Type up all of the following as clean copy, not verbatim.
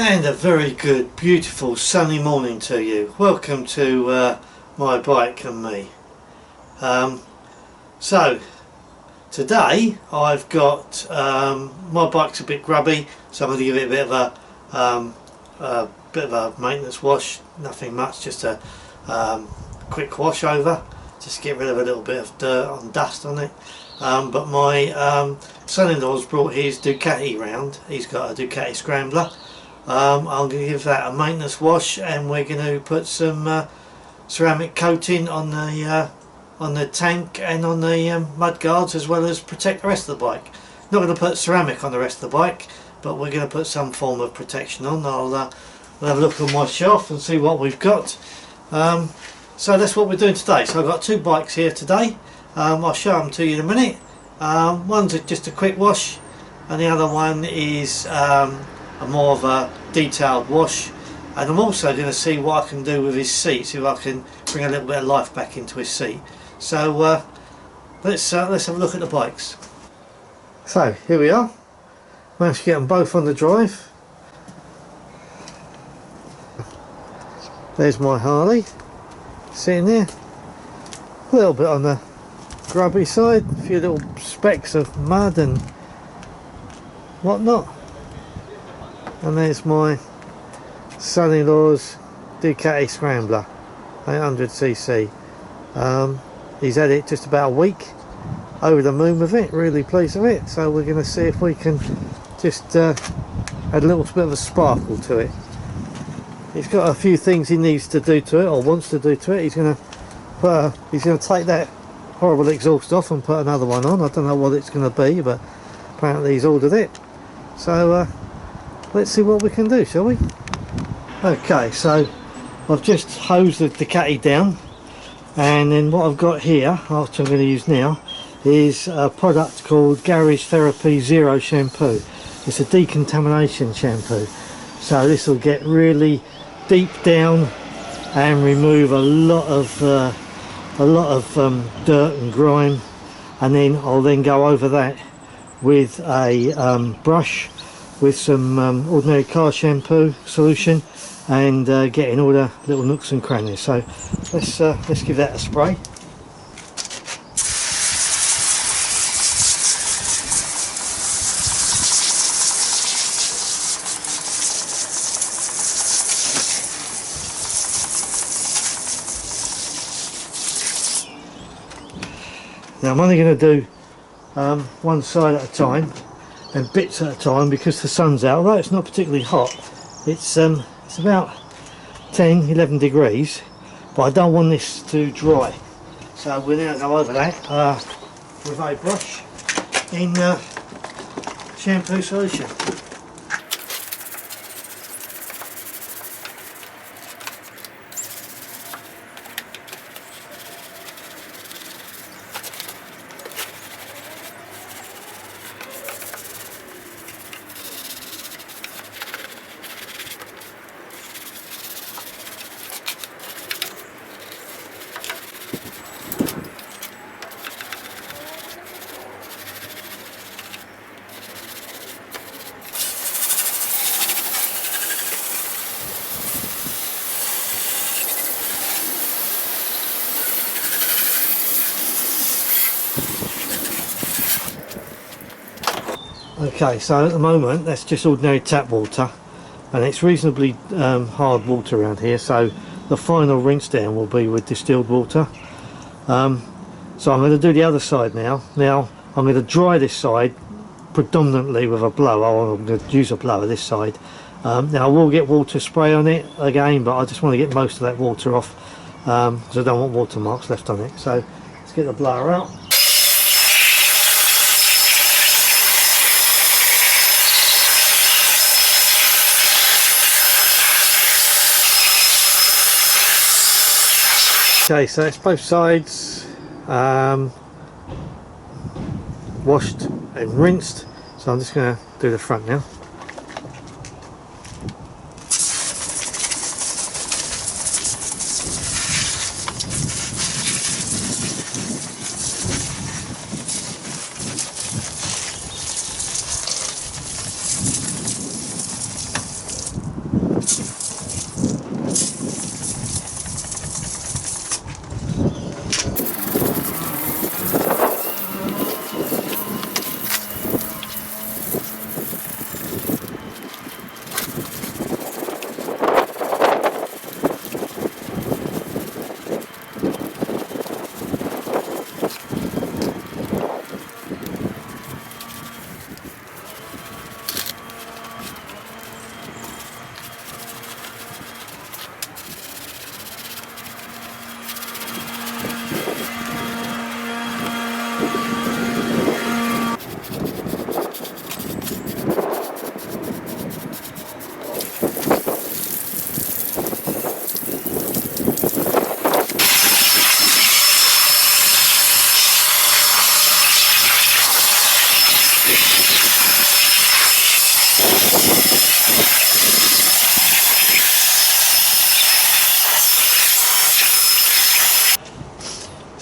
And a very good, beautiful sunny morning to you. Welcome to my bike and me. So today I've got my bike's a bit grubby, so I'm going to give it a bit of a maintenance wash. Nothing much, just a quick wash over, just get rid of a little bit of dirt and dust on it. But my son-in-law's brought his Ducati round. He's got a Ducati Scrambler. I'm going to give that a maintenance wash, and we're going to put some ceramic coating on the tank and on the mud guards, as well as protect the rest of the bike. Not going to put ceramic on the rest of the bike, but we're going to put some form of protection on. I'll have a look on my shelf and see what we've got. So that's what we're doing today. So I've got two bikes here today. I'll show them to you in a minute. One's just a quick wash, and the other one is more of a detailed wash. And I'm also going to see what I can do with his seat, see if I can bring a little bit of life back into his seat. So let's have a look at the bikes. So here we are. Managed to get them both on the drive. There's my Harley sitting there, a little bit on the grubby side, a few little specks of mud and whatnot. And there's my son-in-law's Ducati Scrambler 800cc. He's had it just about a week, over the moon with it, really pleased with it. So we're going to see if we can just add a little bit of a sparkle to it. He's got a few things he needs to do to it, or wants to do to it. He's going to take that horrible exhaust off and put another one on. I don't know what it's going to be, but apparently he's ordered it. So let's see what we can do, shall we? Okay, so I've just hosed the Ducati down, and then what I've got here, which I'm going to use now, is a product called Garage Therapy Zero shampoo. It's a decontamination shampoo, so this will get really deep down and remove a lot of dirt and grime, and then I'll go over that with a brush with some ordinary car shampoo solution, and getting all the little nooks and crannies. So let's give that a spray. Now I'm only going to do one side at a time and bits at a time, because the sun's out. Although it's not particularly hot, it's about 10-11 degrees, but I don't want this to dry, so we'll now go over that with a brush in shampoo solution. Okay, so at the moment that's just ordinary tap water, and it's reasonably hard water around here, so the final rinse down will be with distilled water. So I'm going to do the other side now. Now I'm going to dry this side predominantly with a blower. I'm going to use a blower this side. Now I will get water spray on it again, but I just want to get most of that water off, because I don't want watermarks left on it. So let's get the blower out. Okay, so it's both sides washed and rinsed, so I'm just going to do the front now.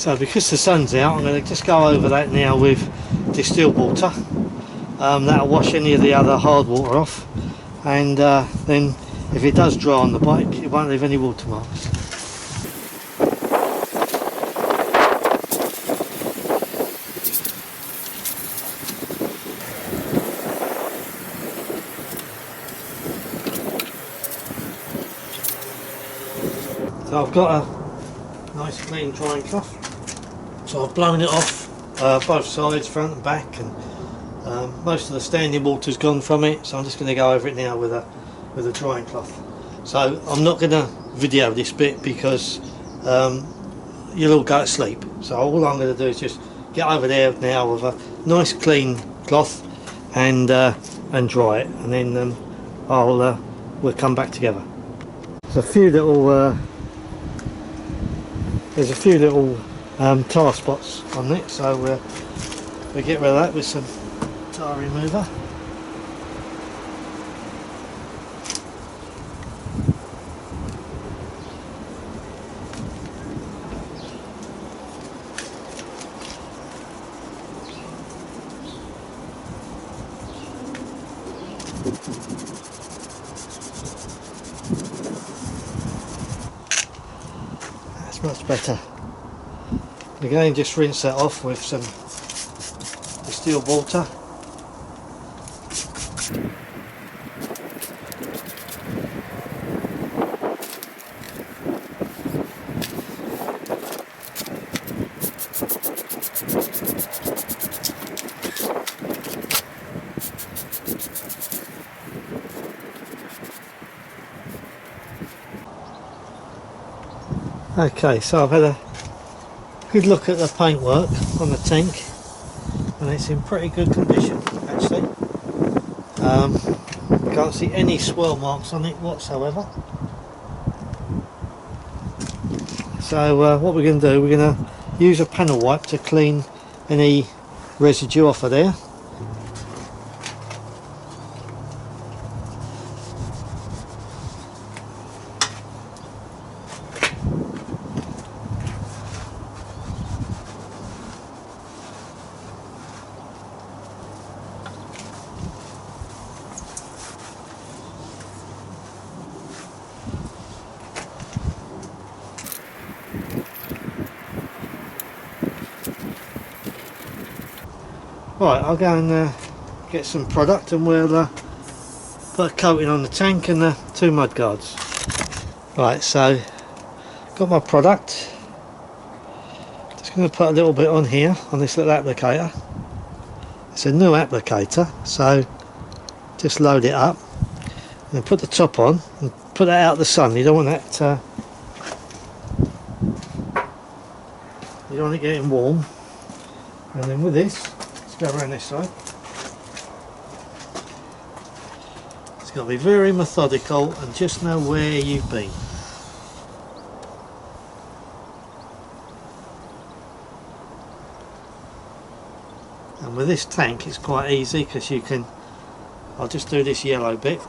So because the sun's out, I'm going to just go over that now with distilled water. That'll wash any of the other hard water off, and then if it does dry on the bike, it won't leave any watermarks. So I've got a nice clean drying cloth. So I've blown it off both sides, front and back, and most of the standing water's gone from it. So I'm just going to go over it now with a drying cloth. So I'm not going to video this bit because you'll all go to sleep. So all I'm going to do is just get over there now with a nice clean cloth and dry it, and then we'll come back together. There's a few little tar spots on it, so we'll get rid of that with some tar remover. That's much better. Again, just rinse that off with some distilled water. Okay, so I've had a good look at the paintwork on the tank, and it's in pretty good condition actually. Can't see any swirl marks on it whatsoever. So what we're going to do, we're going to use a panel wipe to clean any residue off of there. Right, I'll go and get some product, and we'll put a coating on the tank and the two mud guards. Right, so got my product. Just going to put a little bit on here on this little applicator. It's a new applicator, so just load it up and put the top on and put that out of the sun. You don't want that. You don't want it getting warm. And then with this, go around this side. It's got to be very methodical and just know where you've been. And with this tank it's quite easy because you can, I'll just do this yellow bit.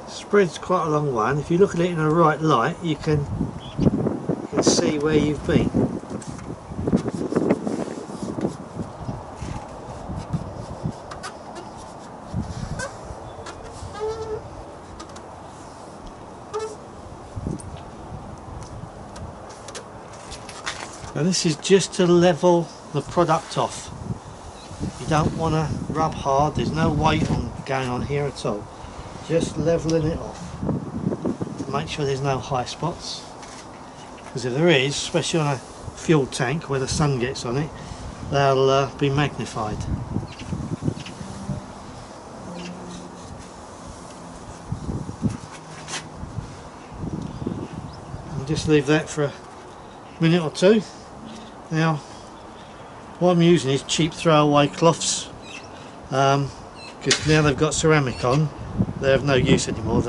Spreads quite a long way, and if you look at it in the right light you can see where you've been. And this is just to level the product off. You don't want to rub hard, there's no weight going on here at all. Just leveling it off. make sure there's no high spots, because if there is, especially on a fuel tank where the sun gets on it, they'll be magnified. And just leave that for a minute or two. Now what I'm using is cheap throwaway cloths, because now they've got ceramic on, they're of no use anymore.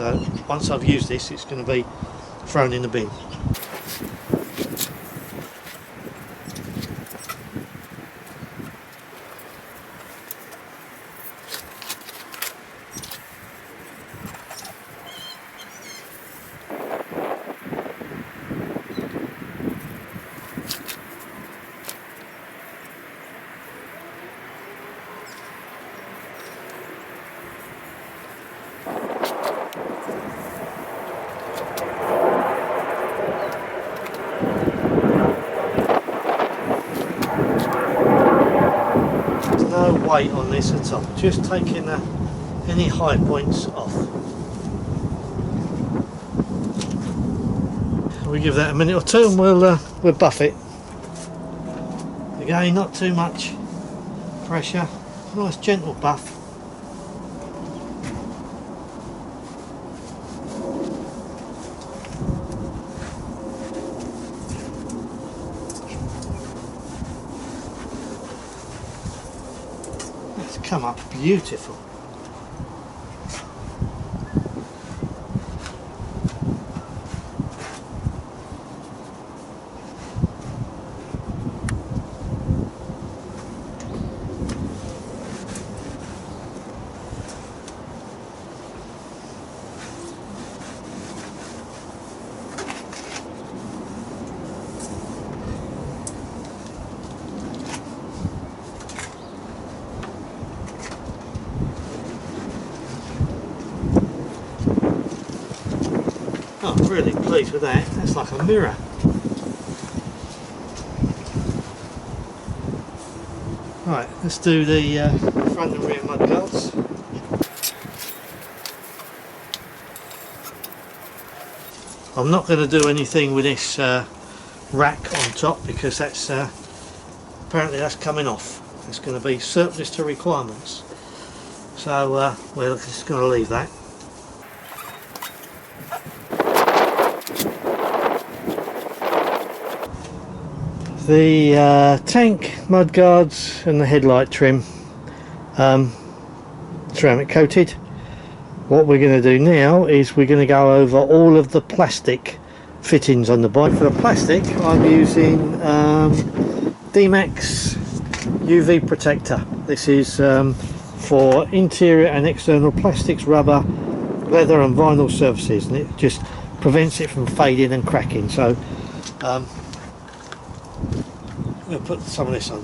Once I've used this, it's going to be thrown in the bin. No weight on this at all, just taking any high points off. We give that a minute or two and we'll buff it. Again, not too much pressure, nice gentle buff. Come up beautiful. Oh, I'm really pleased with that. That's like a mirror. Right, let's do the front and rear mudguards. I'm not going to do anything with this rack on top, because that's apparently that's coming off. It's going to be surplus to requirements. So we're just going to leave that. The tank mudguards and the headlight trim ceramic coated. What we're going to do now is we're going to go over all of the plastic fittings on the bike. For the plastic, I'm using dMax UV protector. This is for interior and external plastics, rubber, leather and vinyl surfaces, and it just prevents it from fading and cracking. So we'll put some of this on.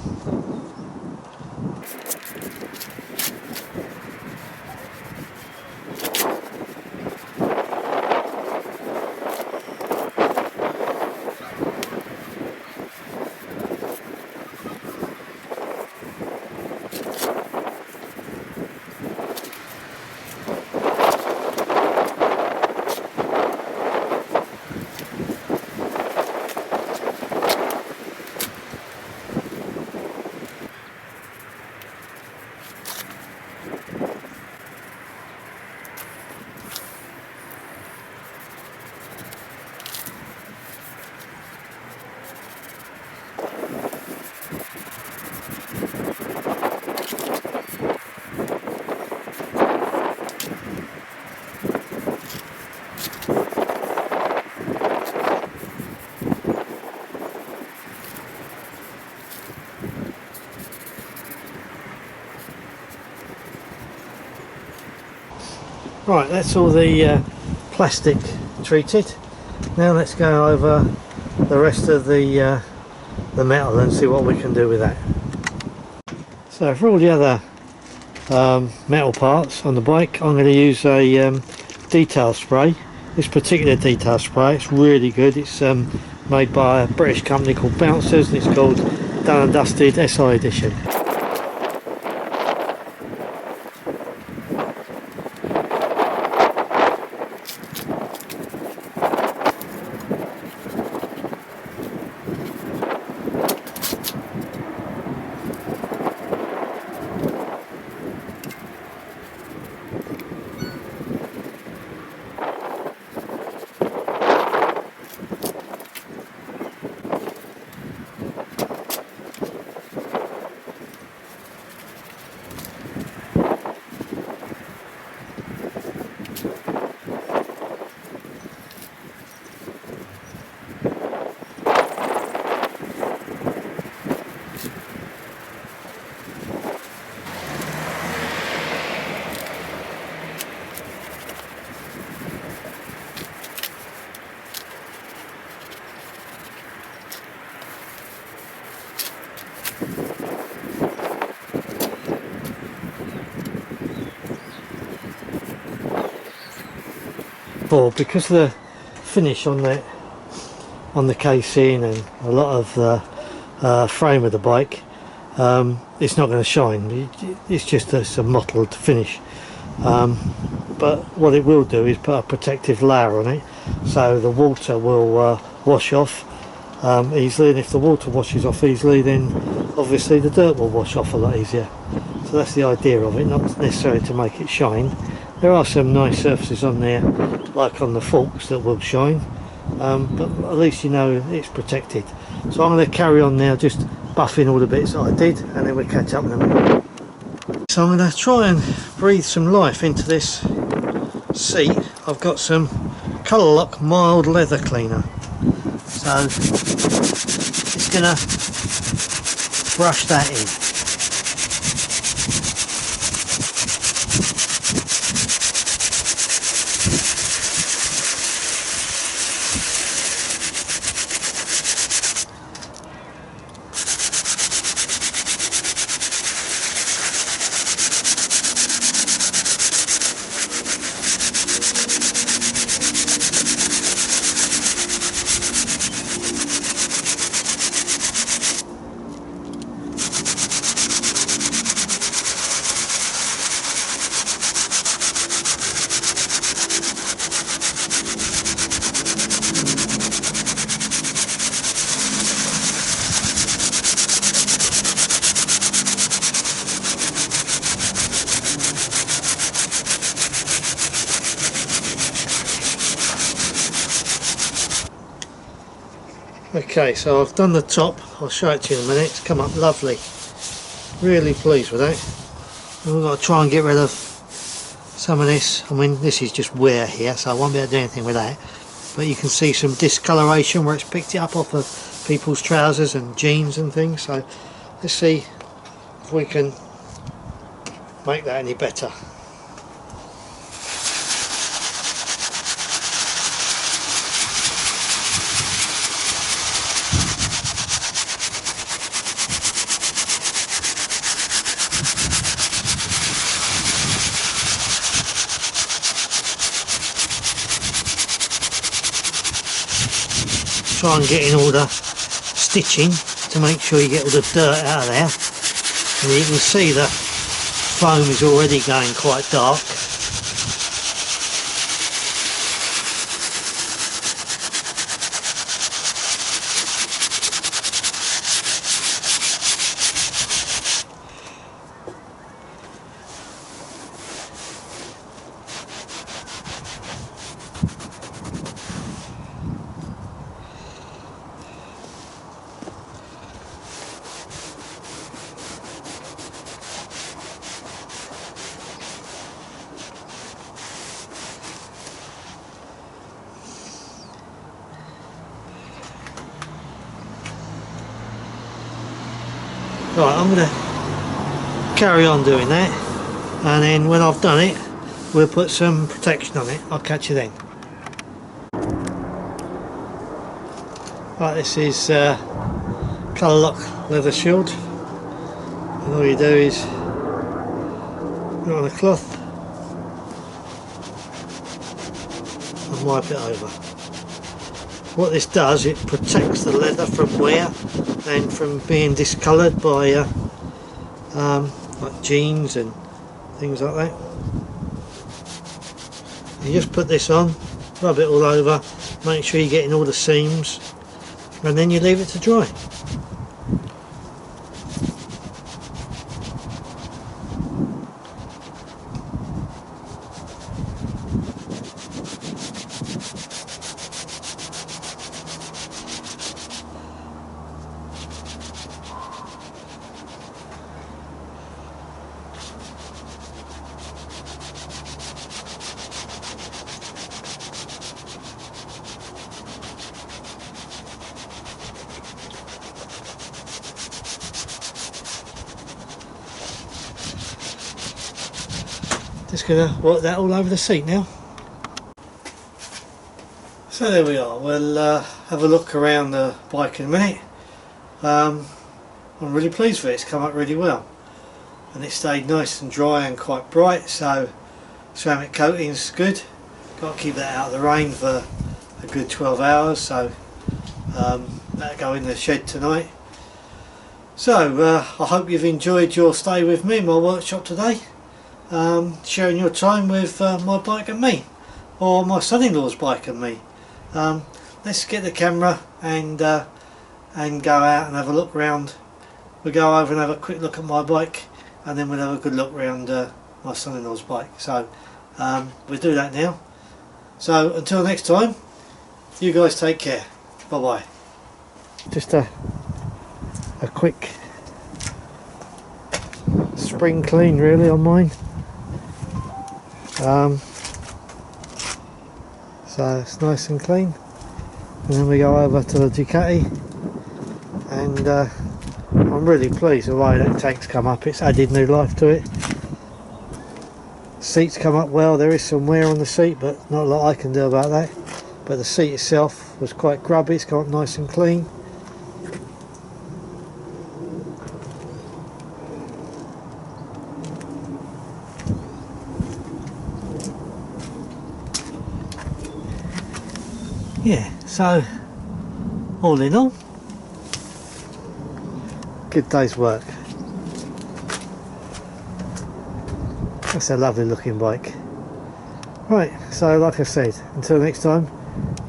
Right, that's all the plastic treated. Now let's go over the rest of the metal and see what we can do with that. So for all the other metal parts on the bike, I'm going to use a detail spray. This particular detail spray, it's really good. It's made by a British company called Bouncers, and it's called Done and Dusted SI Edition. before, because of the finish on the casing and a lot of the frame of the bike, it's not going to shine. It's just a mottled finish, but what it will do is put a protective layer on it, so the water will wash off easily, and if the water washes off easily, then obviously the dirt will wash off a lot easier. So that's the idea of it, not necessarily to make it shine. There are some nice surfaces on there, like on the forks, that will shine, but at least you know it's protected. So I'm going to carry on now, just buffing all the bits that I did, and then we'll catch up in a minute. So I'm going to try and breathe some life into this seat. I've got some Colourlock mild leather cleaner, so it's going to brush that in. Okay, so I've done the top. I'll show it to you in a minute. It's come up lovely. Really pleased with that. And we've got to try and get rid of some of this. I mean, this is just wear here, so I won't be able to do anything with that. But you can see some discoloration where it's picked it up off of people's trousers and jeans and things. So let's see if we can make that any better. Try and get in all the stitching to make sure you get all the dirt out of there. And you can see the foam is already going quite dark. Right, I'm going to carry on doing that, and then when I've done it, we'll put some protection on it. I'll catch you then. Right, this is Colourlock Leather Shield, and all you do is put it on a cloth and wipe it over. What this does, it protects the leather from wear and from being discoloured by like jeans and things like that. You just put this on, rub it all over, make sure you're getting all the seams, and then you leave it to dry. Just going to work that all over the seat now. So there we are. We'll have a look around the bike in a minute. I'm really pleased with it. It's come up really well, and it stayed nice and dry and quite bright, so ceramic coating is good. got to keep that out of the rain for a good 12 hours, so that'll go in the shed tonight. So I hope you've enjoyed your stay with me in my workshop today, sharing your time with my bike and me, or my son-in-law's bike and me. Let's get the camera and go out and have a look around. We'll go over and have a quick look at my bike, and then we'll have a good look around my son-in-law's bike. So we'll do that now. So until next time, you guys take care. Bye bye. Just a quick spring clean really on mine. So it's nice and clean, and then we go over to the Ducati, and I'm really pleased with the way that tank's come up. It's added new life to it. Seats come up well. There is some wear on the seat, but not a lot I can do about that. But the seat itself was quite grubby. It's got nice and clean. Yeah, so all in all, good day's work. That's a lovely looking bike. Right, so like I said, until next time,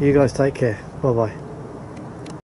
you guys take care. Bye bye.